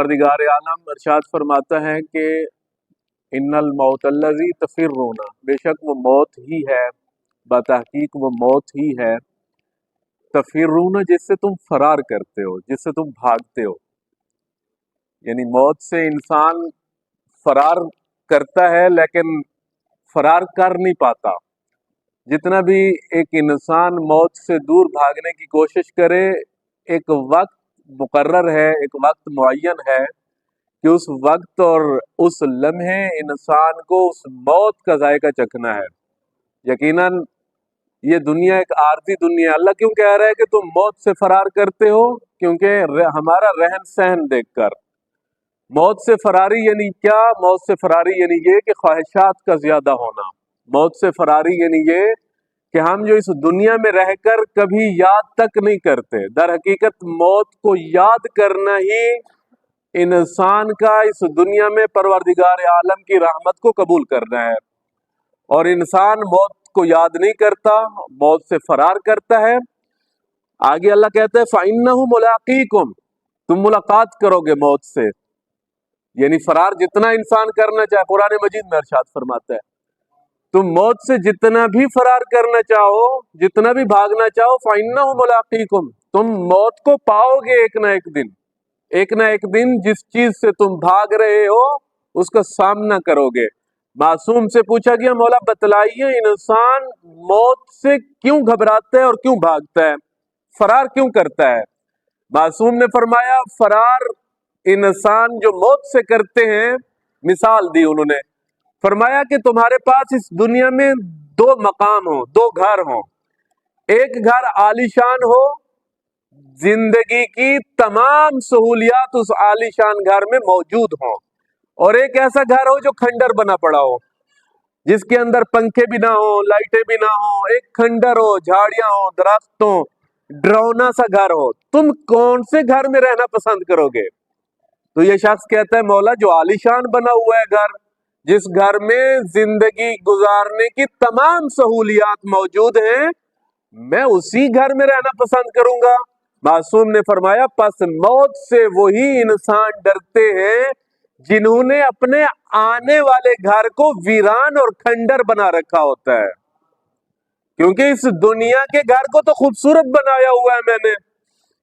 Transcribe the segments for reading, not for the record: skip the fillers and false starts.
پروردگار عالم ارشاد فرماتا ہے کہ ان الموت الذی تفرون، بے شک وہ موت ہی ہے، بتحقیق وہ موت ہی ہے، تفرون جس سے تم فرار کرتے ہو، جس سے تم بھاگتے ہو، یعنی موت سے انسان فرار کرتا ہے لیکن فرار کر نہیں پاتا۔ جتنا بھی ایک انسان موت سے دور بھاگنے کی کوشش کرے، ایک وقت مقرر ہے، ایک وقت معین ہے کہ اس وقت اور اس لمحے انسان کو اس موت کا ذائقہ چکھنا ہے۔ یقیناً یہ دنیا ایک عارضی دنیا ہے۔ اللہ کیوں کہہ رہا ہے کہ تم موت سے فرار کرتے ہو؟ کیونکہ ہمارا رہن سہن دیکھ کر۔ موت سے فراری یعنی کیا؟ موت سے فراری یعنی یہ کہ خواہشات کا زیادہ ہونا۔ موت سے فراری یعنی یہ کہ ہم جو اس دنیا میں رہ کر کبھی یاد تک نہیں کرتے، در حقیقت موت کو یاد کرنا ہی انسان کا اس دنیا میں پروردگار عالم کی رحمت کو قبول کرنا ہے، اور انسان موت کو یاد نہیں کرتا، موت سے فرار کرتا ہے۔ آگے اللہ کہتا ہے فَإِنَّهُ مُلَاقِيكُمْ، تم ملاقات کرو گے موت سے، یعنی فرار جتنا انسان کرنا چاہے، قرآن مجید میں ارشاد فرماتا ہے تم موت سے جتنا بھی فرار کرنا چاہو، جتنا بھی بھاگنا چاہو، فَإِنَّهُ مُلَاقِيكُمْ، تم موت کو پاؤ گے ایک نہ ایک دن۔ ایک نہ ایک دن جس چیز سے تم بھاگ رہے ہو اس کا سامنا کرو گے۔ معصوم سے پوچھا گیا مولا بتلائیے انسان موت سے کیوں گھبراتا ہے اور کیوں بھاگتا ہے، فرار کیوں کرتا ہے؟ معصوم نے فرمایا فرار انسان جو موت سے کرتے ہیں، مثال دی انہوں نے، فرمایا کہ تمہارے پاس اس دنیا میں دو مقام ہوں، دو گھر ہوں۔ ایک گھر عالیشان ہو، زندگی کی تمام سہولیات اس عالیشان گھر میں موجود ہوں، اور ایک ایسا گھر ہو جو کھنڈر بنا پڑا ہو، جس کے اندر پنکھے بھی نہ ہوں، لائٹیں بھی نہ ہوں، ایک کھنڈر ہو، جھاڑیاں ہوں، درخت ہوں، ڈرونا سا گھر ہو۔ تم کون سے گھر میں رہنا پسند کرو گے؟ تو یہ شخص کہتا ہے مولا جو عالیشان بنا ہوا ہے گھر، جس گھر میں زندگی گزارنے کی تمام سہولیات موجود ہیں، میں اسی گھر میں رہنا پسند کروں گا۔ معصوم نے فرمایا پس موت سے وہی انسان ڈرتے ہیں جنہوں نے اپنے آنے والے گھر کو ویران اور کھنڈر بنا رکھا ہوتا ہے، کیونکہ اس دنیا کے گھر کو تو خوبصورت بنایا ہوا ہے میں نے۔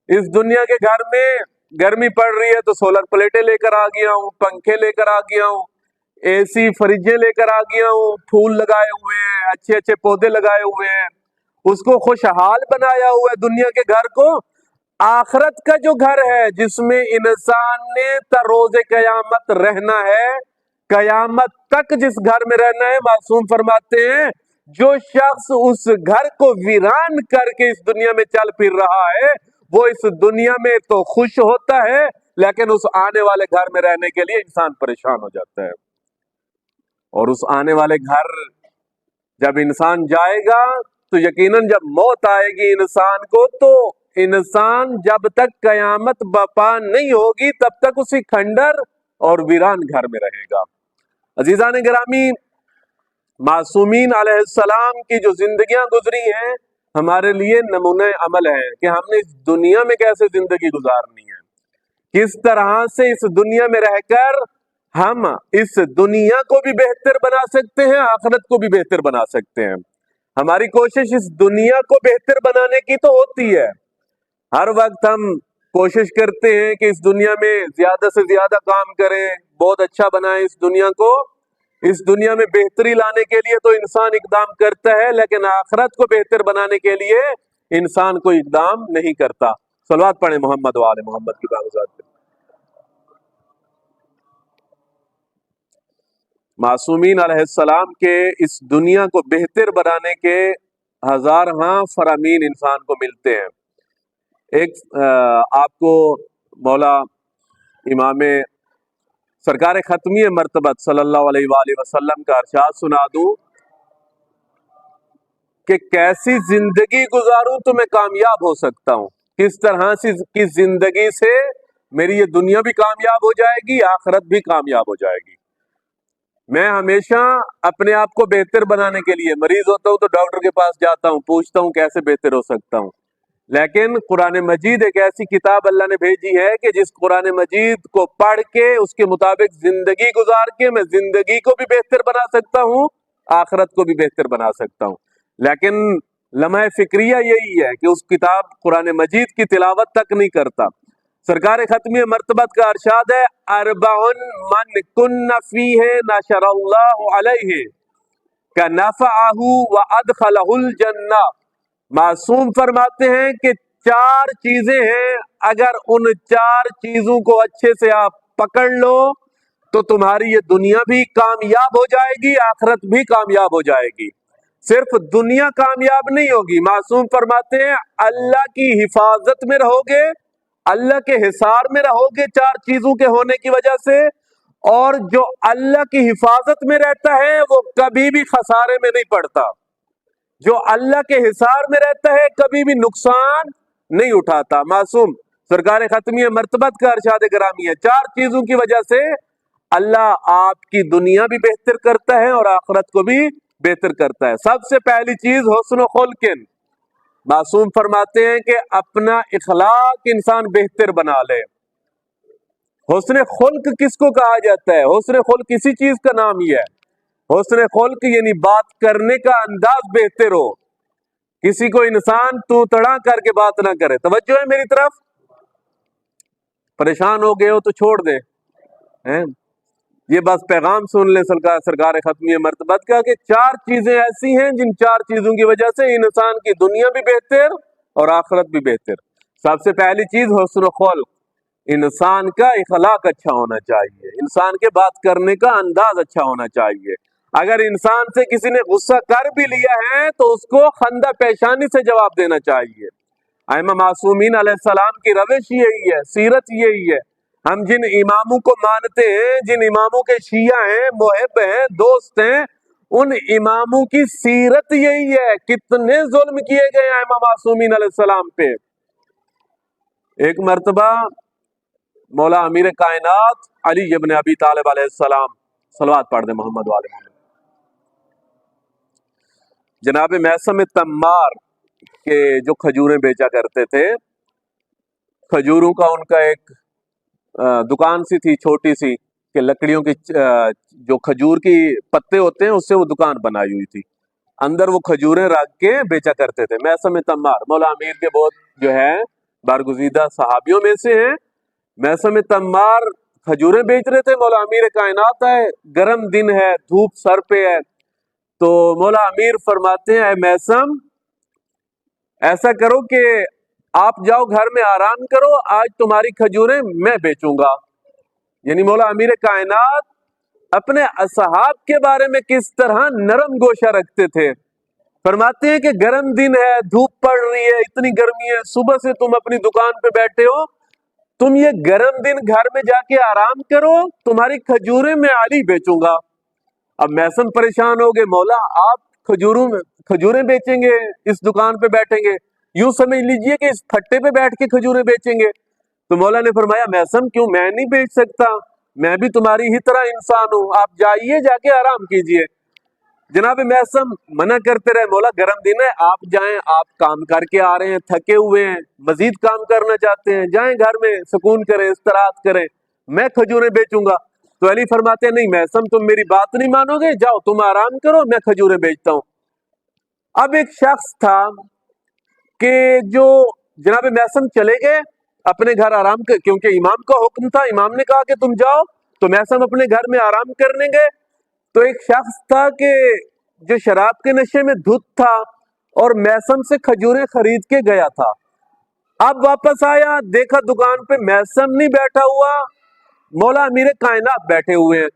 اس دنیا کے گھر میں گرمی پڑ رہی ہے تو سولر پلیٹیں لے کر آ گیا ہوں، پنکھے لے کر آ گیا ہوں، اے سی فریجیں لے کر آ گیا ہوں، پھول لگائے ہوئے ہیں، اچھے اچھے پودے لگائے ہوئے ہیں، اس کو خوشحال بنایا ہوا ہے دنیا کے گھر کو۔ آخرت کا جو گھر ہے جس میں انسان نے تا روز قیامت رہنا ہے، قیامت تک جس گھر میں رہنا ہے، معصوم فرماتے ہیں جو شخص اس گھر کو ویران کر کے اس دنیا میں چل پھر رہا ہے، وہ اس دنیا میں تو خوش ہوتا ہے لیکن اس آنے والے گھر میں رہنے کے لیے انسان پریشان ہو جاتا ہے۔ اور اس آنے والے گھر جب انسان جائے گا تو یقیناً جب موت آئے گی انسان کو، تو انسان جب تک قیامت برپا نہیں ہوگی تب تک اسی کھنڈر اور ویران گھر میں رہے گا۔ عزیزان گرامی، معصومین علیہ السلام کی جو زندگیاں گزری ہیں ہمارے لیے نمونہ عمل ہے کہ ہم نے اس دنیا میں کیسے زندگی گزارنی ہے، کس طرح سے اس دنیا میں رہ کر ہم اس دنیا کو بھی بہتر بنا سکتے ہیں، آخرت کو بھی بہتر بنا سکتے ہیں۔ ہماری کوشش اس دنیا کو بہتر بنانے کی تو ہوتی ہے، ہر وقت ہم کوشش کرتے ہیں کہ اس دنیا میں زیادہ سے زیادہ کام کریں، بہت اچھا بنائیں اس دنیا کو۔ اس دنیا میں بہتری لانے کے لیے تو انسان اقدام کرتا ہے، لیکن آخرت کو بہتر بنانے کے لیے انسان کوئی اقدام نہیں کرتا۔ صلوات پڑھیں محمد و آل محمد کی بارگاہ میں۔ معصومین علیہ السلام کے اس دنیا کو بہتر بنانے کے ہزارہاں فرامین انسان کو ملتے ہیں۔ ایک آپ کو مولا امام سرکار ختمی مرتبت صلی اللہ علیہ وآلہ وسلم کا ارشاد سنا دوں کہ کیسی زندگی گزاروں تو میں کامیاب ہو سکتا ہوں، کس طرح سے کی زندگی سے میری یہ دنیا بھی کامیاب ہو جائے گی، آخرت بھی کامیاب ہو جائے گی۔ میں ہمیشہ اپنے آپ کو بہتر بنانے کے لیے مریض ہوتا ہوں تو ڈاکٹر کے پاس جاتا ہوں، پوچھتا ہوں کیسے بہتر ہو سکتا ہوں۔ لیکن قرآن مجید ایک ایسی کتاب اللہ نے بھیجی ہے کہ جس قرآن مجید کو پڑھ کے اس کے مطابق زندگی گزار کے میں زندگی کو بھی بہتر بنا سکتا ہوں، آخرت کو بھی بہتر بنا سکتا ہوں۔ لیکن لمحہ فکریہ یہی ہے کہ اس کتاب قرآن مجید کی تلاوت تک نہیں کرتا۔ سرکار ختمی مرتبت کا ارشاد ہے، اربع من کن فیہ نشر اللہ علیہ کنفعہ وادخلہ الجنہ۔ معصوم فرماتے ہیں کہ 4 چیزیں ہیں، اگر ان 4 چیزوں کو اچھے سے آپ پکڑ لو تو تمہاری یہ دنیا بھی کامیاب ہو جائے گی، آخرت بھی کامیاب ہو جائے گی۔ صرف دنیا کامیاب نہیں ہوگی، معصوم فرماتے ہیں اللہ کی حفاظت میں رہو گے، اللہ کے حصار میں رہو گے 4 چیزوں کے ہونے کی وجہ سے، اور جو اللہ کی حفاظت میں رہتا ہے وہ کبھی بھی خسارے میں نہیں پڑتا، جو اللہ کے حصار میں رہتا ہے کبھی بھی نقصان نہیں اٹھاتا۔ معصوم سرکار ختمی مرتبت کا ارشاد گرامی ہے 4 چیزوں کی وجہ سے اللہ آپ کی دنیا بھی بہتر کرتا ہے اور آخرت کو بھی بہتر کرتا ہے۔ سب سے پہلی چیز حسن خلق۔ معصوم فرماتے ہیں کہ اپنا اخلاق انسان بہتر بنا لے۔ حسن خلق کس کو کہا جاتا ہے؟ حسن خلق کسی چیز کا نام ہی ہے۔ حسن خلق یعنی بات کرنے کا انداز بہتر ہو، کسی کو انسان تو تڑا کر کے بات نہ کرے۔ توجہ ہے میری طرف؟ پریشان ہو گئے ہو تو چھوڑ دیں، یہ بس پیغام سن لیں سرکار ختمی مرتبت کا کہ 4 چیزیں ایسی ہیں جن 4 چیزوں کی وجہ سے انسان کی دنیا بھی بہتر اور آخرت بھی بہتر۔ سب سے پہلی چیز حسن خلق، انسان کا اخلاق اچھا ہونا چاہیے، انسان کے بات کرنے کا انداز اچھا ہونا چاہیے۔ اگر انسان سے کسی نے غصہ کر بھی لیا ہے تو اس کو خندہ پیشانی سے جواب دینا چاہیے۔ ائمہ معصومین علیہ السلام کی روش یہی ہے، سیرت یہی ہے۔ ہم جن اماموں کو مانتے ہیں، جن اماموں کے شیعہ ہیں، محب ہیں، دوست ہیں، ان اماموں کی سیرت یہی ہے۔ کتنے ظلم کیے گئے ائمہ معصومین علیہ السلام پہ۔ ایک مرتبہ مولا امیر کائنات علی ابن ابی طالب علیہ السلام، صلوات پڑھ دیں محمد والے محمد، جناب میثم تمار کے جو کھجوریں بیچا کرتے تھے، کھجوروں کا ان کا ایک دکان سی تھی چھوٹی سی، کہ لکڑیوں کی جو کھجور کی پتے ہوتے ہیں اس سے وہ دکان بنائی ہوئی تھی، اندر وہ کھجوریں رکھ کے بیچا کرتے تھے۔ میثم تمار مولا امیر کے بہت جو ہے برگزیدہ صحابیوں میں سے ہیں۔ میثم تمار کھجوریں بیچ رہے تھے، مولا امیر کائنات آئے، گرم دن ہے، دھوپ سر پہ ہے، تو مولا امیر فرماتے ہیں اے میثم ایسا کرو کہ آپ جاؤ گھر میں آرام کرو، آج تمہاری کھجوریں میں بیچوں گا۔ یعنی مولا امیر کائنات اپنے اصحاب کے بارے میں کس طرح نرم گوشہ رکھتے تھے۔ فرماتے ہیں کہ گرم دن ہے، دھوپ پڑ رہی ہے، اتنی گرمی ہے، صبح سے تم اپنی دکان پہ بیٹھے ہو، تم یہ گرم دن گھر میں جا کے آرام کرو، تمہاری کھجوریں میں علی بیچوں گا۔ اب میثم پریشان ہو گئے، مولا آپ کھجوریں بیچیں گے، اس دکان پہ بیٹھیں گے، یوں سمجھ لیجئے کہ اس پھٹے پہ بیٹھ کے کھجوریں بیچیں گے۔ تو مولا نے فرمایا میثم کیوں، میں نہیں بیچ سکتا، میں بھی تمہاری ہی طرح انسان ہوں، آپ جائیے جا کے آرام کیجئے۔ جناب میثم منع کرتے رہے، مولا گرم دن ہے، آپ جائیں، آپ کام کر کے آ رہے ہیں، تھکے ہوئے ہیں، مزید کام کرنا چاہتے ہیں، جائیں گھر میں سکون کریں، استراحت کریں، میں کھجوریں بیچوں گا۔ تو علی فرماتے ہیں نہیں میثم تم میری بات نہیں مانو گے، جاؤ تم آرام کرو، میں کھجوریں بیچتا ہوں۔ اب ایک شخص تھا کہ جو جناب میثم چلے گئے اپنے گھر آرام کر، کیونکہ امام کا حکم تھا، امام نے کہا کہ تم جاؤ، تو میثم اپنے گھر میں آرام کرنے گئے۔ تو ایک شخص تھا کہ جو شراب کے نشے میں دھت تھا اور میثم سے کھجوریں خرید کے گیا تھا۔ اب واپس آیا، دیکھا دکان پہ میثم نہیں بیٹھا ہوا، مولا امیر کائنات بیٹھے ہوئے ہیں۔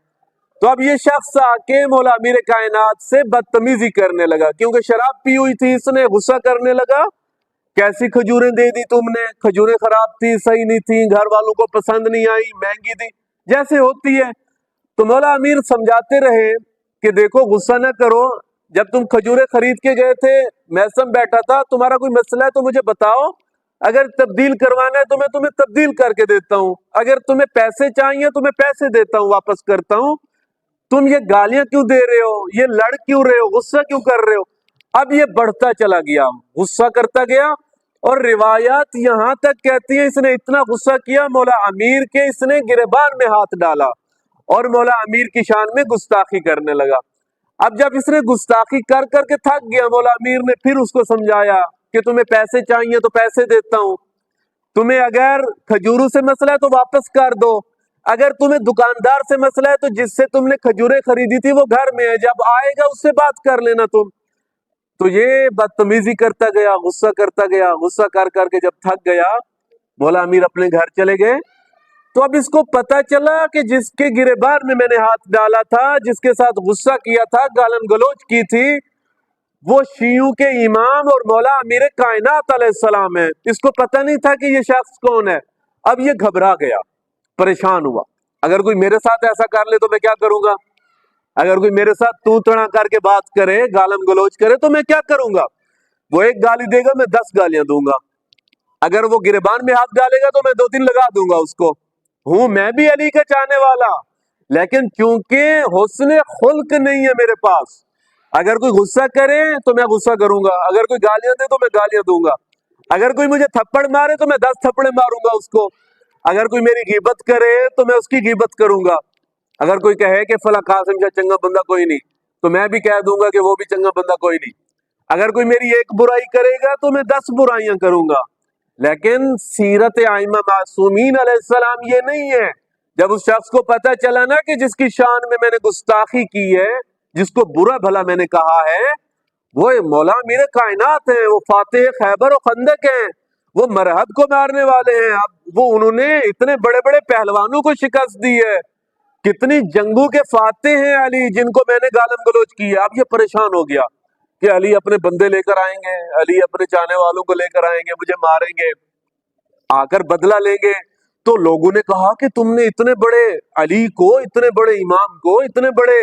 تو اب یہ شخص آ کے مولا امیر کائنات سے بدتمیزی کرنے لگا، کیونکہ شراب پی ہوئی تھی، اس نے غصہ کرنے لگا، کیسی کھجوریں دے دی تم نے، کھجوریں خراب تھی، صحیح نہیں تھی، گھر والوں کو پسند نہیں آئی، مہنگی تھی، جیسے ہوتی ہے۔ تو مولا امیر سمجھاتے رہے کہ دیکھو غصہ نہ کرو، جب تم کھجوریں خرید کے گئے تھے میثم بیٹھا تھا، تمہارا کوئی مسئلہ ہے تو مجھے بتاؤ، اگر تبدیل کروانا ہے تو میں تمہیں تبدیل کر کے دیتا ہوں، اگر تمہیں پیسے چاہیے تو میں پیسے دیتا ہوں، واپس کرتا ہوں، تم یہ گالیاں کیوں دے رہے ہو، یہ لڑ کیوں رہے ہو، غصہ کیوں کر رہے ہو؟ اب یہ بڑھتا چلا گیا، غصہ کرتا گیا اور روایات یہاں تک کہتی ہیں اس نے اتنا غصہ کیا مولا امیر کے اس نے گریبان میں ہاتھ ڈالا اور مولا امیر کی شان میں گستاخی کرنے لگا۔ اب جب اس نے گستاخی کر کر کے تھک گیا، مولا امیر نے پھر اس کو سمجھایا کہ تمہیں پیسے چاہیے تو پیسے دیتا ہوں، تمہیں اگر کھجوروں سے مسئلہ ہے تو واپس کر دو، اگر تمہیں دکاندار سے مسئلہ ہے تو جس سے تم نے کھجوریں خریدی تھی وہ گھر میں ہے، جب آئے گا اس سے بات کر لینا تم۔ تو یہ بدتمیزی کرتا گیا، غصہ کرتا گیا، غصہ کر کر کے جب تھک گیا مولا امیر اپنے گھر چلے گئے۔ تو اب اس کو پتا چلا کہ جس کے گریبان میں نے ہاتھ ڈالا تھا، جس کے ساتھ غصہ کیا تھا، گالن گلوچ کی تھی، وہ شیعوں کے امام اور مولا امیر کائنات علیہ السلام ہے۔ اس کو پتہ نہیں تھا کہ یہ شخص کون ہے۔ اب یہ گھبرا گیا، پریشان ہوا، اگر کوئی میرے ساتھ ایسا کر لے تو میں کیا کروں گا، اگر کوئی میرے ساتھ تو تڑا کر کے بات کرے، گالن گلوچ کرے تو میں کیا کروں گا، وہ ایک گالی دے گا میں 10 گالیاں دوں گا، اگر وہ گریبان میں ہاتھ ڈالے گا تو میں 2-3 لگا دوں گا اس کو۔ ہوں میں بھی علی کا چاہنے والا، لیکن چونکہ حسن خلق نہیں ہے میرے پاس، اگر کوئی غصہ کرے تو میں غصہ کروں گا، اگر کوئی گالیاں دے تو میں گالیاں دوں گا، اگر کوئی مجھے تھپڑ مارے تو میں 10 تھپڑے ماروں گا اس کو، اگر کوئی میری غیبت کرے تو میں اس کی غیبت کروں گا، اگر کوئی کہے کہ فلاں قاسم کا چنگا بندہ کوئی نہیں تو میں بھی کہہ دوں گا کہ وہ بھی چنگا بندہ کوئی نہیں، اگر کوئی میری ایک برائی کرے گا تو میں 10 برائیاں کروں گا۔ لیکن سیرت ائمہ معصومین علیہ السلام یہ نہیں ہے۔ جب اس شخص کو پتہ چلا نا کہ جس کی شان میں نے گستاخی کی ہے، جس کو برا بھلا میں نے کہا ہے، وہ مولا امیر کائنات ہیں، وہ فاتح خیبر و خندق ہیں، وہ مرہد کو مارنے والے ہیں، اب وہ انہوں نے اتنے بڑے بڑے پہلوانوں کو شکست دی ہے، کتنی جنگوں کے فاتح ہیں علی، جن کو میں نے گالم گلوچ کی ہے۔ اب یہ پریشان ہو گیا کہ علی اپنے بندے لے کر آئیں گے، علی اپنے چاہنے والوں کو لے کر آئیں گے، مجھے ماریں گے، آ کر بدلہ لیں گے۔ تو لوگوں نے کہا کہ تم نے اتنے بڑے علی کو، اتنے بڑے امام کو، اتنے بڑے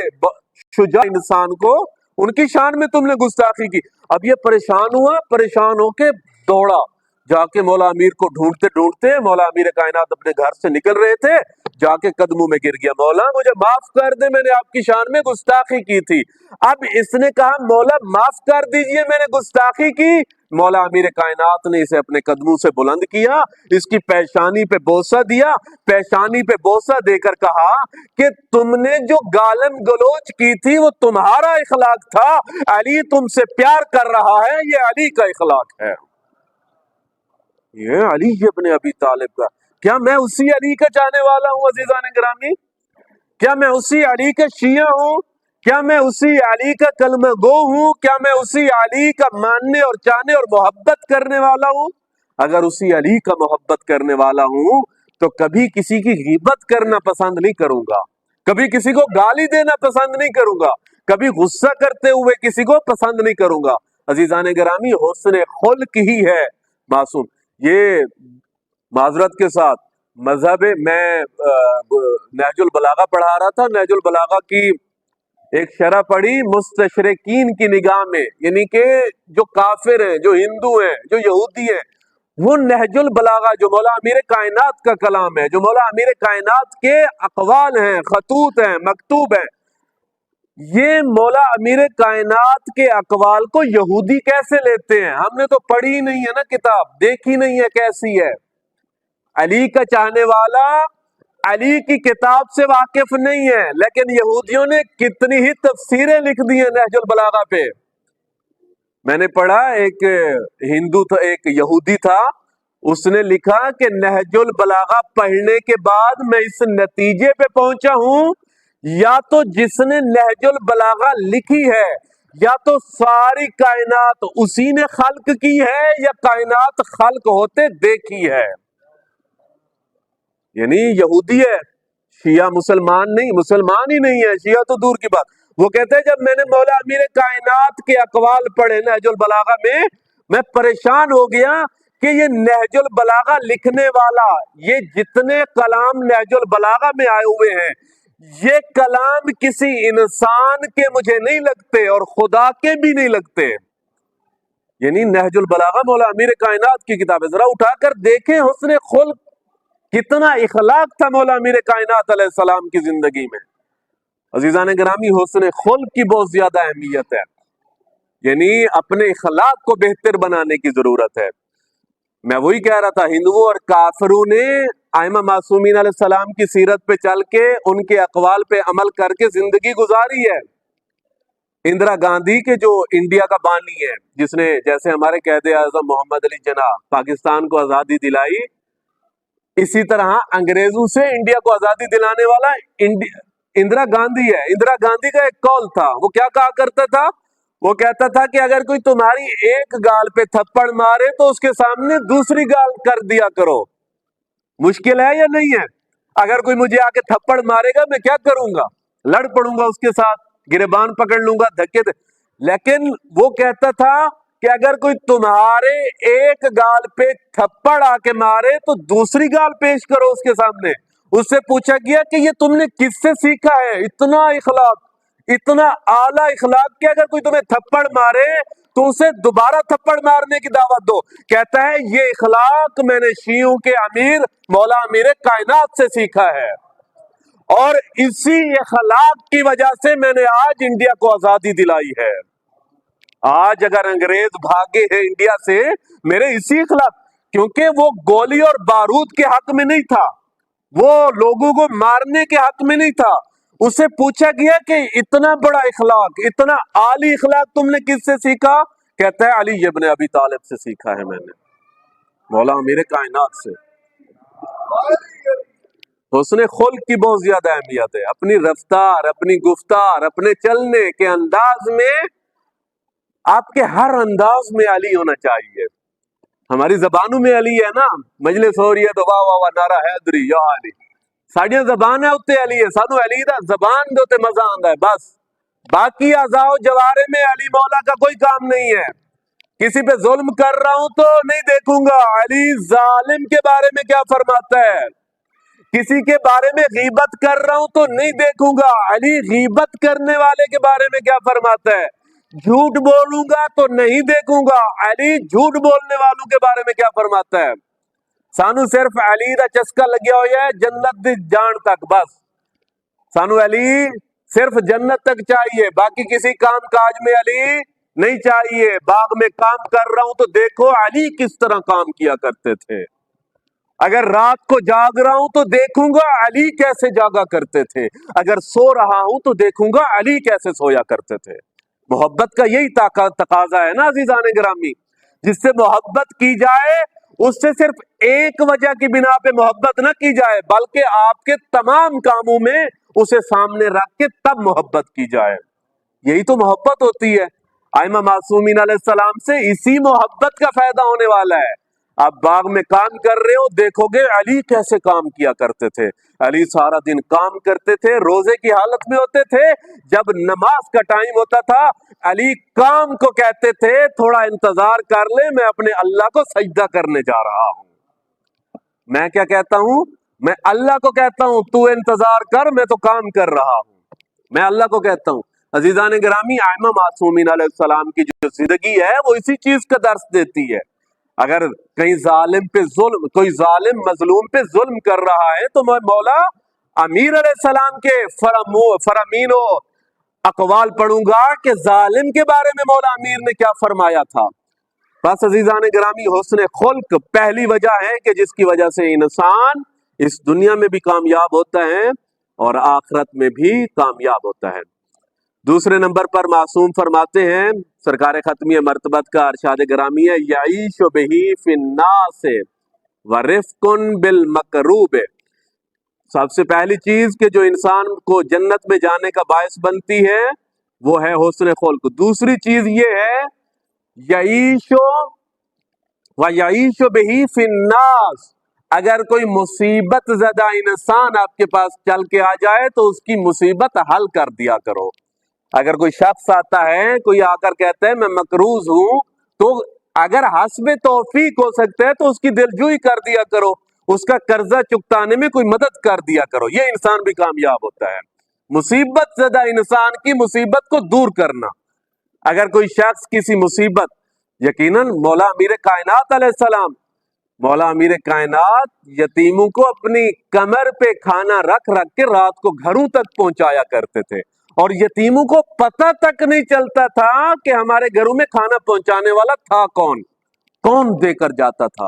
شجاع انسان کو، ان کی شان میں تم نے گستاخی کی۔ اب یہ پریشان ہوا، پریشان ہو کے دوڑا جا کے مولا امیر کو ڈھونڈتے ڈھونڈتے، مولا امیر کائنات اپنے گھر سے نکل رہے تھے، جا کے قدموں میں گر گیا، مولا مجھے معاف کر دے، میں نے آپ کی شان میں گستاخی کی تھی۔ اب اس نے کہا مولا معاف کر دیجئے، میں نے گستاخی کی۔ مولا امیر کائنات نے اسے اپنے قدموں سے بلند کیا، اس کی پیشانی پہ بوسہ دیا، پیشانی پہ بوسہ دے کر کہا کہ تم نے جو گالن گلوچ کی تھی وہ تمہارا اخلاق تھا، علی تم سے پیار کر رہا ہے، یہ علی کا اخلاق ہے، یہ علی ابن ابی طالب کا۔ کیا میں اسی علی کا چاہنے والا ہوں عزیزان گرامی؟ کیا میں اسی علی کا شیعہ ہوں؟ کیا میں اسی علی کا کلمہ گو ہوں؟ کیا میں اسی علی کا ماننے اور چاہنے اور محبت کرنے والا ہوں؟ اگر اسی علی کا محبت کرنے والا ہوں تو کبھی کسی کی غیبت کرنا پسند نہیں کروں گا، کبھی کسی کو گالی دینا پسند نہیں کروں گا، کبھی غصہ کرتے ہوئے کسی کو پسند نہیں کروں گا۔ عزیزان گرامی، حسن خلق ہی ہے معصوم۔ یہ معذرت کے ساتھ مذہب، میں نہج البلاغہ پڑھا رہا تھا، نہج البلاغہ کی ایک شرح پڑھی مستشرقین کی نگاہ میں، یعنی کہ جو کافر ہیں، جو ہندو ہیں، جو یہودی ہیں، وہ نہج البلاغہ جو مولا امیر کائنات کا کلام ہے، جو مولا امیر کائنات کے اقوال ہیں، خطوط ہیں، مکتوب ہیں، یہ مولا امیر کائنات کے اقوال کو یہودی کیسے لیتے ہیں؟ ہم نے تو پڑھی نہیں ہے نا کتاب، دیکھی نہیں ہے کیسی ہے۔ علی کا چاہنے والا علی کی کتاب سے واقف نہیں ہے، لیکن یہودیوں نے کتنی ہی تفسیریں لکھ دی ہیں نہج البلاغہ پہ۔ میں نے پڑھا ایک ہندو تھا، ایک یہودی تھا، اس نے لکھا کہ نہج البلاغہ پڑھنے کے بعد میں اس نتیجے پہ پہنچا ہوں، یا تو جس نے نہج البلاغہ لکھی ہے یا تو ساری کائنات اسی نے خلق کی ہے یا کائنات خلق ہوتے دیکھی ہے۔ یعنی یہودی ہے، شیعہ مسلمان نہیں، مسلمان ہی نہیں ہے، شیعہ تو دور کی بات۔ وہ کہتے ہیں جب میں نے مولا امیر کائنات کے اقوال پڑھے نہج البلاغہ میں پریشان ہو گیا کہ یہ نہج البلاغہ لکھنے والا، یہ جتنے کلام نہج البلاغہ میں آئے ہوئے ہیں، یہ کلام کسی انسان کے مجھے نہیں لگتے اور خدا کے بھی نہیں لگتے۔ یعنی نہج البلاغہ مولا امیر کائنات کی کتاب ہے، ذرا اٹھا کر دیکھیں حسن خلق، کتنا اخلاق تھا مولا امیر کائنات علیہ السلام کی زندگی میں۔ عزیزان گرامی، حسن خلق کی بہت زیادہ اہمیت ہے، یعنی اپنے اخلاق کو بہتر بنانے کی ضرورت ہے۔ میں وہی کہہ رہا تھا، ہندوؤں اور کافروں نے ائمہ معصومین علیہ السلام کی سیرت پہ چل کے ان کے اقوال پہ عمل کر کے زندگی گزاری ہے۔ اندرا گاندھی کے جو انڈیا کا بانی ہے، جس نے جیسے ہمارے قائد اعظم محمد علی جناح پاکستان کو آزادی دلائی، اسی طرح انگریزوں سے انڈیا کو آزادی دلانے والا اندرا گاندھی ہے۔ اندرا گاندھی کا ایک قول تھا، وہ کیا کہا کرتا تھا؟ وہ کہتا تھا کہ اگر کوئی تمہاری ایک گال پہ تھپڑ مارے تو اس کے سامنے دوسری گال کر دیا کرو۔ مشکل ہے یا نہیں ہے؟ اگر کوئی مجھے آ کے تھپڑ مارے گا، میں کیا کروں گا؟ لڑ پڑوں گا اس کے ساتھ، گریبان پکڑ لوں گا، دھکے دے۔ لیکن وہ کہتا تھا کہ اگر کوئی تمہارے ایک گال پہ تھپڑ آ کے مارے تو دوسری گال پیش کرو اس کے سامنے۔ اس سے پوچھا گیا کہ یہ تم نے کس سے سیکھا ہے اتنا اخلاق، اتنا اعلیٰ اخلاق کہ اگر کوئی تمہیں تھپڑ مارے تو اسے دوبارہ تھپڑ مارنے کی دعوت دو۔ کہتا ہے یہ اخلاق میں نے شیعوں کے امیر مولا امیر کائنات سے سیکھا ہے، اور اسی اخلاق کی وجہ سے میں نے آج انڈیا کو آزادی دلائی ہے۔ آج اگر انگریز بھاگے ہیں انڈیا سے، میرے اسی اخلاق، کیونکہ وہ گولی اور بارود کے حق میں نہیں تھا، وہ لوگوں کو مارنے کے حق میں نہیں تھا۔ اسے پوچھا گیا کہ اتنا بڑا اخلاق، اتنا عالی اخلاق تم نے کس سے سیکھا؟ کہتا ہے علی ابن ابی طالب سے سیکھا ہے میں نے، مولا امیر کائنات سے۔ حسن خلق کی بہت زیادہ اہمیت ہے۔ اپنی رفتار، اپنی گفتار، اپنے چلنے کے انداز میں، آپ کے ہر انداز میں علی ہونا چاہیے۔ ہماری زبانوں میں علی ہے نا، مجلس ہو رہی ہے تو واہ واہ واہ نعرہ حیدری یا علی، ساڑیاں زبان ہے اتنے علی ہے، سانو علی دا زبان دے تے مزہ آندا ہے بس، باقی اعضاء و جوارے میں علی مولا کا کوئی کام نہیں ہے۔ کسی پہ ظلم کر رہا ہوں تو نہیں دیکھوں گا علی ظالم کے بارے میں کیا فرماتا ہے، کسی کے بارے میں غیبت کر رہا ہوں تو نہیں دیکھوں گا علی غیبت کرنے والے کے بارے میں کیا فرماتا ہے، جھوٹ بولوں گا تو نہیں دیکھوں گا علی جھوٹ بولنے والوں کے بارے میں کیا فرماتا ہے۔ سانو صرف علی دا چسکا لگیا ہوا ہے جنت دی جان تک، بس سانو علی صرف جنت تک چاہیے، باقی کسی کام کاج میں علی نہیں چاہیے۔ باغ میں کام کر رہا ہوں تو دیکھو علی کس طرح کام کیا کرتے تھے، اگر رات کو جاگ رہا ہوں تو دیکھوں گا علی کیسے جاگا کرتے تھے، اگر سو رہا ہوں تو دیکھوں گا علی کیسے سویا کرتے تھے۔ محبت کا یہی تقاضا ہے نا عزیزان گرامی، جس سے محبت کی جائے اس سے صرف ایک وجہ کی بنا پہ محبت نہ کی جائے، بلکہ آپ کے تمام کاموں میں اسے سامنے رکھ کے تب محبت کی جائے۔ یہی تو محبت ہوتی ہے۔ ائمہ معصومین علیہ السلام سے اسی محبت کا فائدہ ہونے والا ہے۔ آپ باغ میں کام کر رہے ہو، دیکھو گے علی کیسے کام کیا کرتے تھے۔ علی سارا دن کام کرتے تھے، روزے کی حالت میں ہوتے تھے، جب نماز کا ٹائم ہوتا تھا علی کام کو کہتے تھے تھوڑا انتظار کر لے، میں اپنے اللہ کو سجدہ کرنے جا رہا ہوں۔ میں کیا کہتا ہوں؟ میں اللہ کو کہتا ہوں تو انتظار کر، میں تو کام کر رہا ہوں، میں اللہ کو کہتا ہوں۔ عزیزان گرامی، ائمہ معصومین علیہ السلام کی جو زندگی ہے وہ اسی چیز کا درس دیتی ہے۔ اگر کہیں ظالم پہ ظلم، کوئی ظالم مظلوم پہ ظلم کر رہا ہے تو میں مولا امیر علیہ السلام کے فرامین و اقوال پڑھوں گا کہ ظالم کے بارے میں مولا امیر نے کیا فرمایا تھا۔ بس عزیزان گرامی، حسن خلق پہلی وجہ ہے کہ جس کی وجہ سے انسان اس دنیا میں بھی کامیاب ہوتا ہے اور آخرت میں بھی کامیاب ہوتا ہے۔ دوسرے نمبر پر معصوم فرماتے ہیں، سرکار ختمی مرتبت کا ارشاد گرامی ہے، یعیش بہی فی الناس ورفق بالمکروب۔ سب سے پہلی چیز کہ جو انسان کو جنت میں جانے کا باعث بنتی ہے وہ ہے حسن خلق۔ دوسری چیز یہ ہے یعیش بہی فی الناس، اگر کوئی مصیبت زدہ انسان آپ کے پاس چل کے آ جائے تو اس کی مصیبت حل کر دیا کرو۔ اگر کوئی شخص آتا ہے، کوئی آ کر کہتا ہے میں مقروض ہوں، تو اگر حسب توفیق ہو سکتا ہے تو اس کی دلجوئی کر دیا کرو، اس کا قرضہ چکتانے میں کوئی مدد کر دیا کرو، یہ انسان بھی کامیاب ہوتا ہے۔ مصیبت زدہ انسان کی مصیبت کو دور کرنا۔ اگر کوئی شخص کسی مصیبت، یقیناً مولا امیر کائنات علیہ السلام، مولا امیر کائنات یتیموں کو اپنی کمر پہ کھانا رکھ رکھ کے رات کو گھروں تک پہنچایا کرتے تھے، اور یتیموں کو پتہ تک نہیں چلتا تھا کہ ہمارے گھروں میں کھانا پہنچانے والا تھا کون دے کر جاتا تھا۔